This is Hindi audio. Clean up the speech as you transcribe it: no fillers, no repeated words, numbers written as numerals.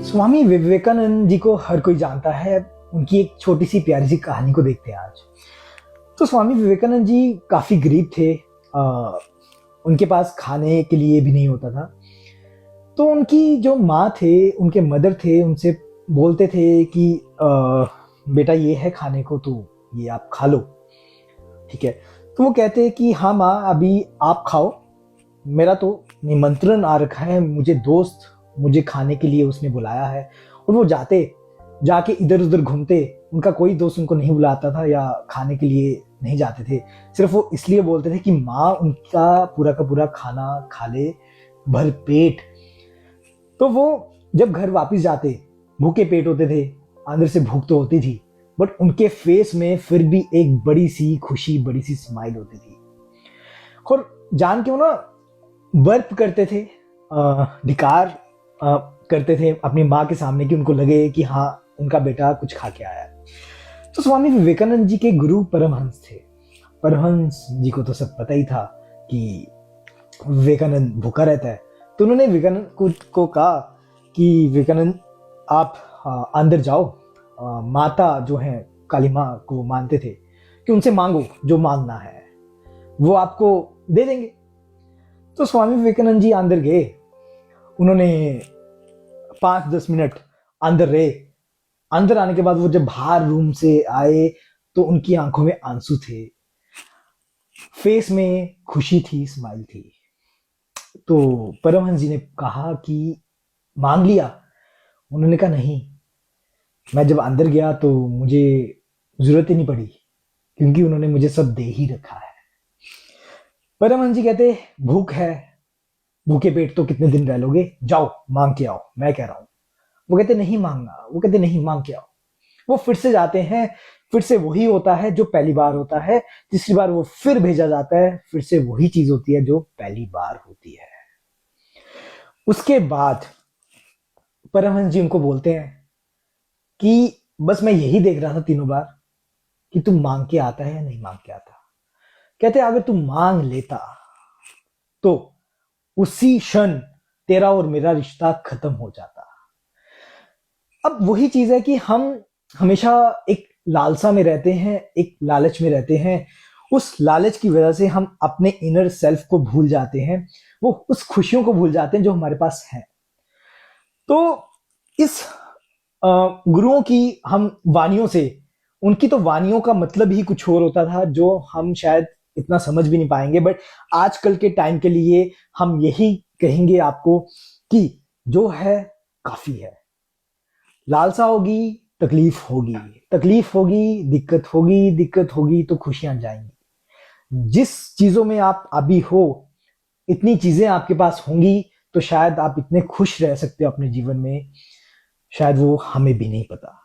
स्वामी विवेकानंद जी को हर कोई जानता है। उनकी एक छोटी सी प्यारी सी कहानी को देखते हैं आज। तो स्वामी विवेकानंद जी काफी गरीब थे। उनके पास खाने के लिए भी नहीं होता था। तो उनकी जो माँ थे, उनके मदर थे, उनसे बोलते थे कि बेटा ये है खाने को, तो ये आप खा लो, ठीक है। तो वो कहते हैं कि हाँ माँ, अभी आप खाओ, मेरा तो निमंत्रण आ रखा है, मुझे खाने के लिए उसने बुलाया है। और वो जाके इधर उधर घूमते। उनका कोई दोस्त उनको नहीं बुलाता था या खाने के लिए नहीं जाते थे। सिर्फ वो इसलिए बोलते थे कि माँ उनका पूरा का पूरा खाना खा ले भर पेट। तो वो जब घर वापस जाते, भूखे पेट होते थे, अंदर से भूख तो होती थी, बट उनके फेस में फिर भी एक बड़ी सी खुशी, बड़ी सी स्माइल होती थी। और जान के वो ना बर्प करते थे, धिकार करते थे अपनी माँ के सामने कि उनको लगे कि हाँ, उनका बेटा कुछ खा के आया है। तो स्वामी विवेकानंद जी के गुरु परमहंस थे। परमहंस जी को तो सब पता ही था कि विवेकानंद भूखा रहता है। तो उन्होंने विवेकानंद को कहा कि विवेकानंद, आप अंदर जाओ, माता जो है काली माँ को मानते थे, कि उनसे मांगो, जो मांगना है वो आपको दे देंगे। तो स्वामी विवेकानंद जी अंदर गए। उन्होंने 5-10 मिनट अंदर रहे। अंदर आने के बाद वो जब बाहर रूम से आए तो उनकी आंखों में आंसू थे, फेस में खुशी थी, स्माइल थी। तो परमहंस जी ने कहा कि मांग लिया? उन्होंने कहा नहीं, मैं जब अंदर गया तो मुझे जरूरत ही नहीं पड़ी, क्योंकि उन्होंने मुझे सब दे ही रखा है। परमहंस जी कहते, भूख है, भूखे पेट तो कितने दिन रह लोगे, जाओ मांग के आओ, मैं कह रहा हूं। वो कहते नहीं मांगना, वो कहते नहीं, मांग के आओ। वो फिर से जाते हैं, फिर से वही होता है जो पहली बार होता है। तीसरी बार वो फिर भेजा जाता है, फिर से वही चीज होती है जो पहली बार होती है। उसके बाद परमहंस जी उनको बोलते हैं कि बस मैं यही देख रहा था तीनों बार कि तुम मांग के आता है या नहीं मांग के आता। कहते अगर तुम मांग लेता तो उसी क्षण तेरा और मेरा रिश्ता खत्म हो जाता। अब वही चीज है कि हम हमेशा एक लालसा में रहते हैं, एक लालच में रहते हैं। उस लालच की वजह से हम अपने इनर सेल्फ को भूल जाते हैं, वो उस खुशियों को भूल जाते हैं जो हमारे पास है। तो इस गुरुओं की हम वानियों से, उनकी तो वानियों का मतलब ही कुछ और होता था जो हम शायद इतना समझ भी नहीं पाएंगे, बट आजकल के टाइम के लिए हम यही कहेंगे आपको कि जो है काफी है। लालसा होगी, तकलीफ होगी, तकलीफ होगी, दिक्कत होगी, दिक्कत होगी तो खुशियां जाएंगी। जिस चीजों में आप अभी हो, इतनी चीजें आपके पास होंगी तो शायद आप इतने खुश रह सकते हो अपने जीवन में, शायद वो हमें भी नहीं पता।